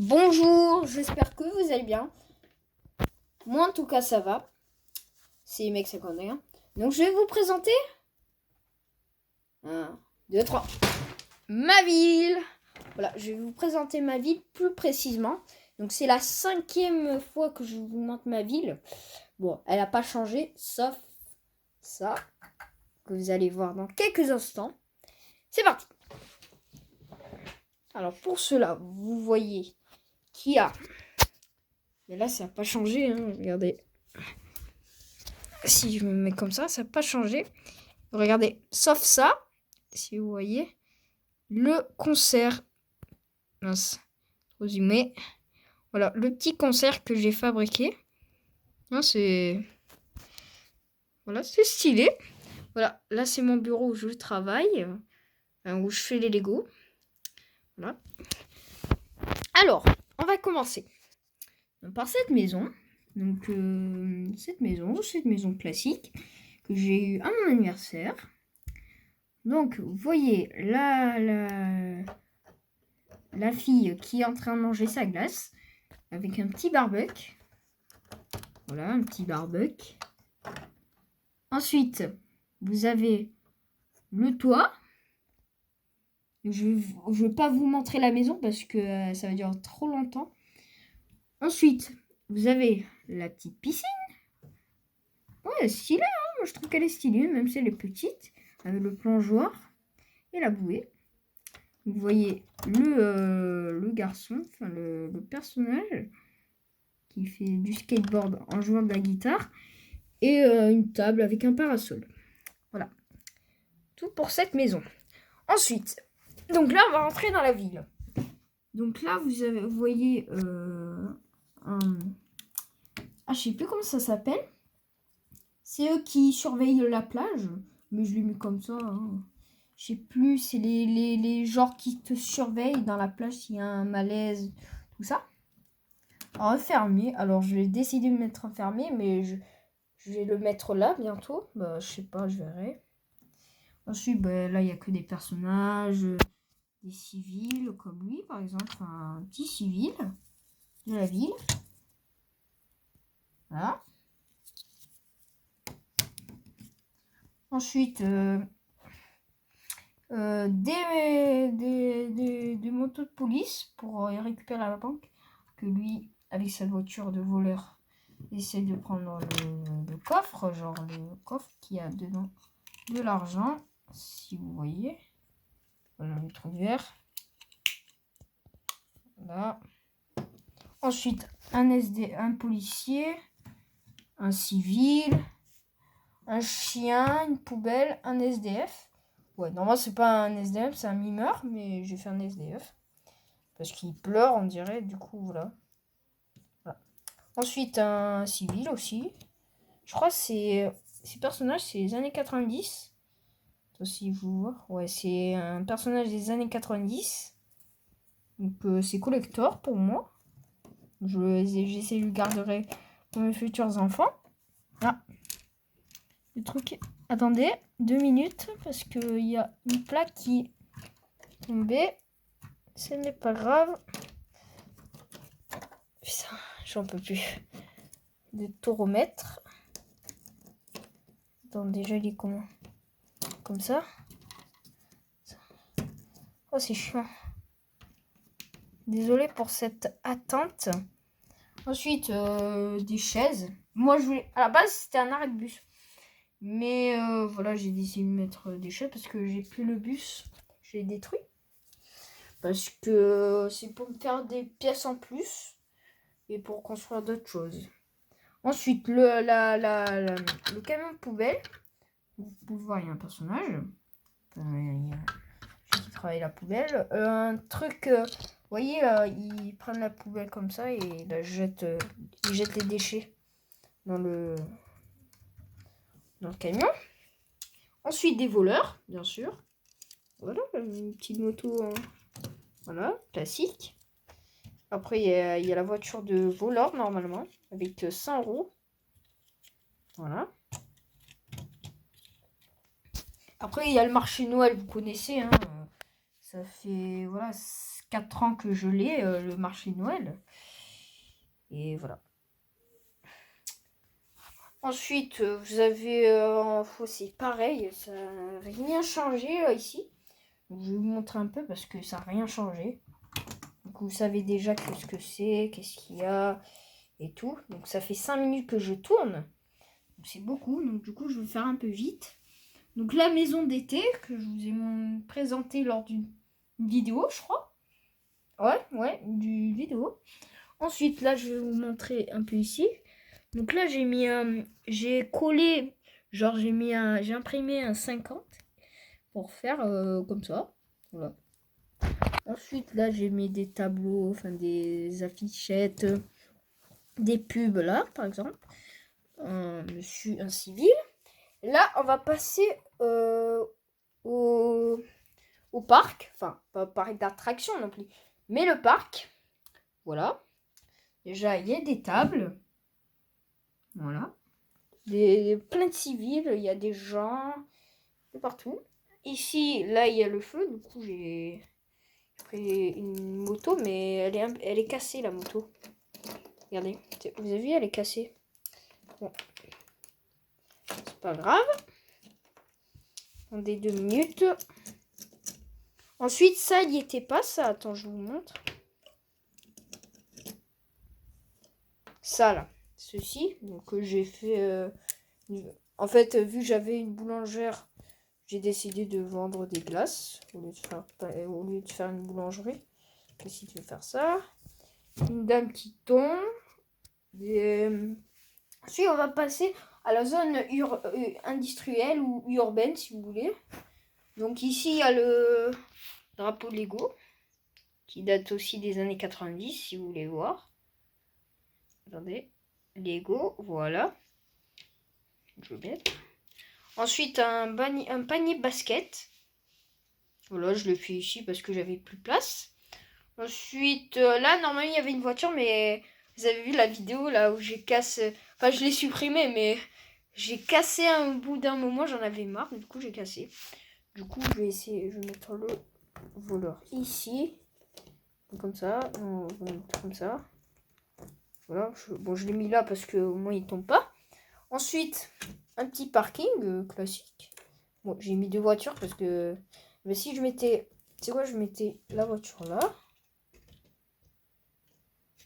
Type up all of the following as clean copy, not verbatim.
Bonjour, j'espère que vous allez bien. Moi en tout cas ça va. C'est Mec51. Donc je vais vous présenter 1, 2, 3. Ma ville. Voilà, je vais vous présenter ma ville plus précisément. Donc c'est la 5e fois que je vous montre ma ville. Bon, elle n'a pas changé, sauf ça, que vous allez voir dans quelques instants. C'est parti. Alors pour cela, vous voyez qu'il y a... Mais là ça n'a pas changé, hein, regardez. Si je me mets comme ça n'a pas changé. Regardez, sauf ça, si vous voyez, le concert. Mince, résumé. Voilà, le petit concert que j'ai fabriqué. C'est... Voilà, c'est stylé. Voilà, là c'est mon bureau où je travaille, où je fais les Lego. Voilà. Alors, on va commencer par cette maison. Donc, cette maison classique que j'ai eue à mon anniversaire. Donc, vous voyez la fille qui est en train de manger sa glace avec un petit barbecue. Voilà, un petit barbecue. Ensuite, vous avez le toit. Je ne vais pas vous montrer la maison parce que ça va durer trop longtemps. Ensuite, vous avez la petite piscine. Ouais, stylée, hein. Moi, je trouve qu'elle est stylée, même si elle est petite. Avec le plongeoir et la bouée. Vous voyez le garçon, enfin le personnage qui fait du skateboard en jouant de la guitare. Et une table avec un parasol. Voilà. Tout pour cette maison. Ensuite, donc là, on va rentrer dans la ville. Donc là, vous voyez je sais plus comment ça s'appelle. C'est eux qui surveillent la plage. Mais je l'ai mis comme ça. Hein. Je sais plus, c'est les gens qui te surveillent dans la plage s'il y a un malaise, tout ça. Alors, fermé. Alors, je vais décider de mettre fermé, mais je vais le mettre là bientôt. Bah, je sais pas, je verrai. Ensuite, là, il n'y a que des personnages, des civils, comme lui, par exemple, un petit civil de la ville. Voilà. Ensuite, des motos de police pour récupérer la banque. Que lui, avec sa voiture de voleur, essaie de prendre le coffre, genre le coffre qui a dedans de l'argent, si vous voyez. Voilà le trou vert. Là. Ensuite, un policier, un civil, un chien, une poubelle, un SDF. Ouais, normalement, c'est pas un SDF, c'est un mimeur, mais j'ai fait un SDF. Parce qu'il pleure, on dirait, du coup, voilà. Ensuite, un civil aussi. Je crois que ces personnages, c'est les années 90. Si vous voyez. Ouais, c'est un personnage des années 90. Donc, c'est collector pour moi. J'essaie de le garder pour mes futurs enfants. Ah, le truc. Attendez, 2 minutes parce qu'il y a une plaque qui est tombée. Ce n'est pas grave. Putain, j'en peux plus. De tout remettre. Attendez, déjà il est comment? Comme ça. Oh, c'est chiant. Désolée pour cette attente. Ensuite, des chaises. Moi, je voulais... À la base, c'était un arrêt de bus. Mais voilà, j'ai décidé de mettre des chaises parce que j'ai plus le bus. Je l'ai détruit. Parce que c'est pour me faire des pièces en plus. Et pour construire d'autres choses. Ensuite, le camion de poubelle. Vous pouvez voir, il y a un personnage. Qui travaille la poubelle. Un truc... vous voyez, ils prennent la poubelle comme ça et ils jettent les déchets dans le camion. Ensuite, des voleurs, bien sûr. Voilà, une petite moto, voilà, classique. Après, il y a la voiture de voleur, normalement, avec 100 roues. Voilà. Après, il y a le marché Noël, vous connaissez, hein. Ça fait, voilà, 4 ans que je l'ai, le marché de Noël. Et voilà. Ensuite, vous avez... c'est pareil, ça n'a rien changé ici. Donc, je vais vous montrer un peu parce que ça n'a rien changé. Donc vous savez déjà ce que c'est, qu'est-ce qu'il y a et tout. Donc ça fait 5 minutes que je tourne. C'est beaucoup, donc du coup je vais faire un peu vite. Donc la maison d'été que je vous ai présentée lors d'une vidéo, je crois. Ouais, du vidéo. Ensuite là je vais vous montrer un peu ici. Donc là j'ai collé, genre j'ai imprimé un 50 pour faire comme ça. Voilà. Ensuite là j'ai mis des tableaux, enfin des affichettes, des pubs là par exemple. Un civil. Là, on va passer au parc. Enfin, pas parc d'attraction non plus. Mais le parc. Voilà. Déjà, il y a des tables. Voilà. Plein de civils. Il y a des gens de partout. Ici, là, il y a le feu. Du coup, j'ai pris une moto. Mais elle est cassée, la moto. Regardez. Vous avez vu, elle est cassée. Bon. C'est pas grave. Attendez 2 minutes. Ensuite, ça, il n'y était pas, ça. Attends, je vous montre. Ça, là. Ceci. Donc, j'ai fait... En fait, vu que j'avais une boulangère, j'ai décidé de vendre des glaces. Au lieu de faire une boulangerie. J'ai décidé de faire ça. Une dame qui tombe. Ensuite, on va passer à la zone industrielle ou urbaine, si vous voulez. Donc, ici, il y a le drapeau de Lego, qui date aussi des années 90, si vous voulez voir. Attendez, Lego, voilà. Je veux bien. Ensuite, un panier basket. Voilà, je le fais ici parce que j'avais plus de place. Ensuite, là, normalement, il y avait une voiture, mais vous avez vu la vidéo là où j'ai cassé... Enfin, je l'ai supprimé, mais j'ai cassé un bout d'un moment, j'en avais marre, du coup, j'ai cassé. Du coup, je vais mettre le voleur ici. Comme ça, on va mettre comme ça. Voilà, je l'ai mis là parce que au moins il tombe pas. Ensuite, un petit parking classique. Bon, j'ai mis 2 voitures parce que... Mais si je mettais... Tu sais quoi, je mettais la voiture là.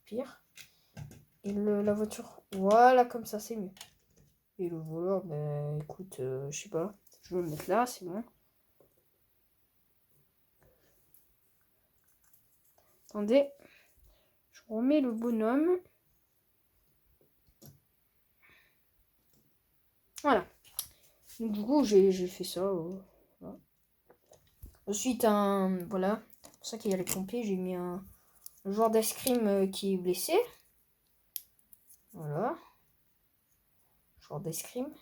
Pire. Et la voiture, voilà, comme ça, c'est mieux. Et le voleur, ben écoute, je sais pas. Je vais le mettre là, c'est bon. Attendez. Je remets le bonhomme. Voilà. Donc, du coup, j'ai fait ça. Voilà. Ensuite, voilà. C'est pour ça qu'il y a les pompiers. J'ai mis un joueur d'escrime qui est blessé. Voilà. Joueur d'escrime.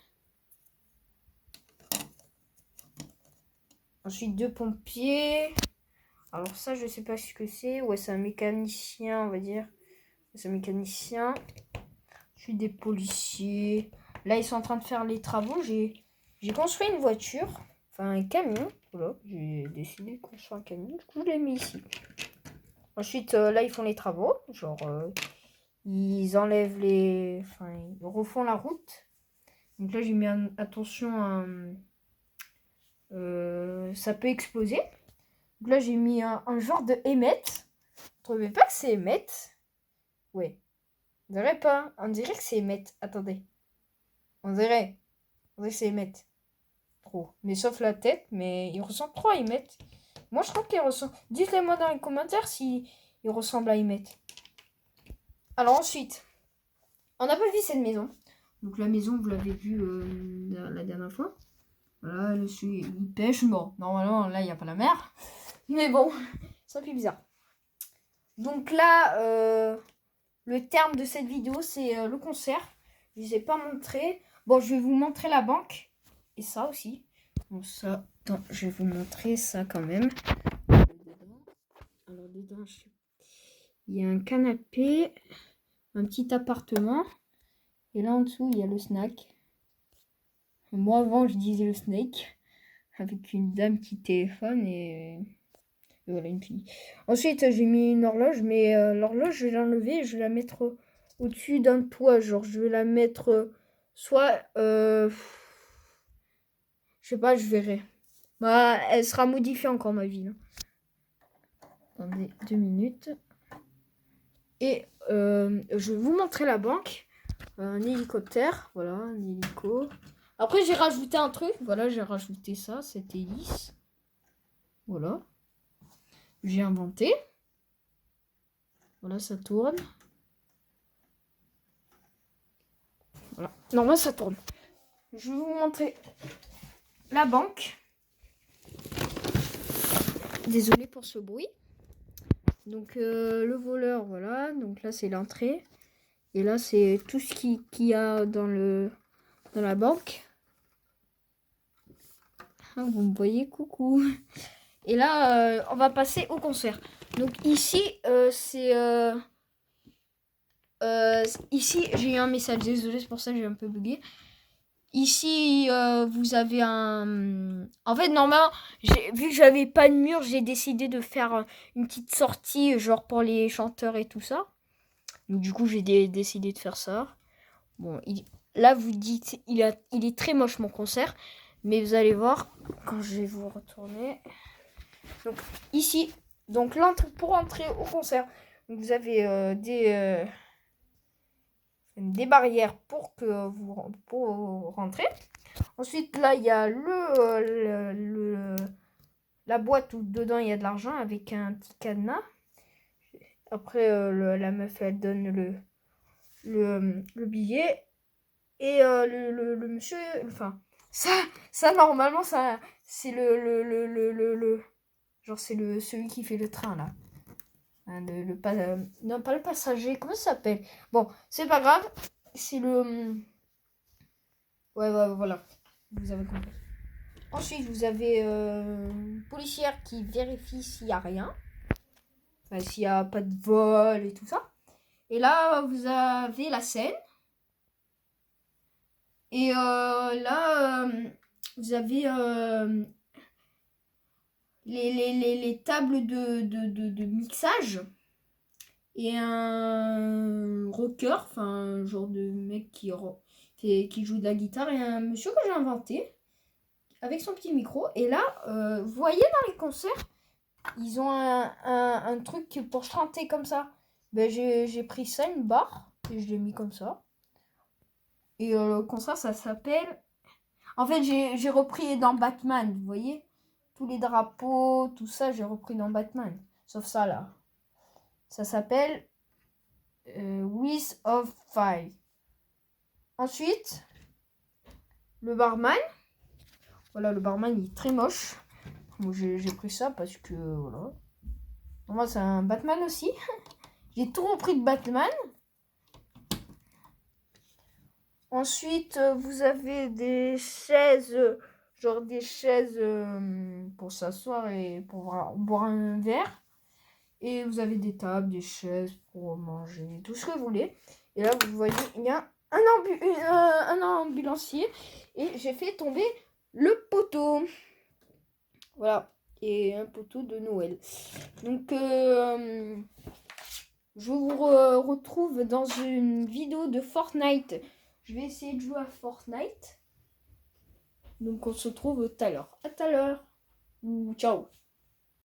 Ensuite, 2 pompiers. Alors ça, je sais pas ce que c'est. Ouais, c'est un mécanicien, on va dire. C'est un mécanicien. Je suis des policiers. Là, ils sont en train de faire les travaux. J'ai construit une voiture. Enfin, un camion. Voilà, j'ai décidé de construire un camion. Du coup, je l'ai mis ici. Ensuite, là, ils font les travaux. Genre, ils enlèvent les... Enfin, ils refont la route. Donc là, j'ai mis attention, ça peut exploser. Donc là, j'ai mis un genre de émette. Vous trouvez pas que c'est émette? Ouais. On dirait pas. On dirait que c'est émette. Attendez. On dirait. On dirait que c'est émette. Trop. Mais sauf la tête, mais il ressemble trop à émette. Moi, je trouve qu'il ressemble. Dites-le moi dans les commentaires si il ressemble à émette. Alors ensuite, on n'a pas vu cette maison. Donc la maison, vous l'avez vue la dernière fois. Voilà, il pêche. Bon, normalement, là, il n'y a pas la mer. Mais bon, c'est un peu bizarre. Donc là, le terme de cette vidéo, c'est le concert. Je ne les ai pas montré. Bon, je vais vous montrer la banque. Et ça aussi. Bon, ça, attends, je vais vous montrer ça quand même. Alors, dedans, il y a un canapé, un petit appartement. Et là, en dessous, il y a le snack. Moi, avant, je disais le snake. Avec une dame qui téléphone et Voilà, une fille. Ensuite, j'ai mis une horloge, mais l'horloge, je vais l'enlever et je vais la mettre au-dessus d'un toit. Genre, je vais la mettre soit... je sais pas, je verrai. Bah, elle sera modifiée encore, ma ville. Attendez 2 minutes. Et je vais vous montrer la banque. Un hélicoptère. Voilà, un hélico. Après, j'ai rajouté un truc. Voilà, j'ai rajouté ça, cette hélice. Voilà. J'ai inventé. Voilà, ça tourne. Voilà. Normalement, ça tourne. Je vais vous montrer la banque. Désolé pour ce bruit. Donc, le voleur, voilà. Donc là, c'est l'entrée. Et là, c'est tout ce qu'il y a dans la banque. Ah, vous me voyez, coucou. Et là, on va passer au concert. Donc ici, ici, j'ai eu un message. Désolé, c'est pour ça que j'ai un peu bugué. Ici, vous avez un... En fait, normalement, vu que j'avais pas de mur, j'ai décidé de faire une petite sortie, genre pour les chanteurs et tout ça. Donc, du coup, j'ai décidé de faire ça. Bon, là, vous dites, il est très moche mon concert. Mais vous allez voir, quand je vais vous retourner... Donc, ici, donc pour entrer au concert, vous avez des barrières pour que pour rentrer. Ensuite, là, il y a la boîte où dedans il y a de l'argent avec un petit cadenas. Après, la meuf, elle donne le billet. Et le monsieur, enfin, ça normalement, ça, c'est genre, c'est celui qui fait le train, là. Hein, non, pas le passager, comment ça s'appelle? Bon, c'est pas grave, c'est le... Ouais, voilà, vous avez compris. Ensuite, vous avez une policière qui vérifie s'il n'y a rien. Enfin, s'il n'y a pas de vol et tout ça. Et là, vous avez la scène. Et là, vous avez les tables de mixage. Et un rocker, enfin un genre de mec qui joue de la guitare. Et un monsieur que j'ai inventé avec son petit micro. Et là, vous voyez dans les concerts, ils ont un truc pour chanter comme ça. Ben, j'ai pris ça, une barre, et je l'ai mis comme ça. Et le concert, ça s'appelle... En fait, j'ai repris dans Batman, vous voyez? Tous les drapeaux, tout ça, j'ai repris dans Batman. Sauf ça, là. Ça s'appelle With of Fire. Ensuite, le barman. Voilà, le barman, il est très moche. Moi, j'ai pris ça parce que, voilà. Moi, c'est un Batman aussi. J'ai tout repris de Batman. Ensuite, vous avez des chaises, genre des chaises pour s'asseoir et pour boire un verre. Et vous avez des tables, des chaises pour manger, tout ce que vous voulez. Et là, vous voyez, il y a un ambulancier. Et j'ai fait tomber le poteau. Voilà. Et un poteau de Noël. Donc, je vous retrouve dans une vidéo de Fortnite. Je vais essayer de jouer à Fortnite. Donc, on se retrouve tout à l'heure. À tout à l'heure. Ou ciao.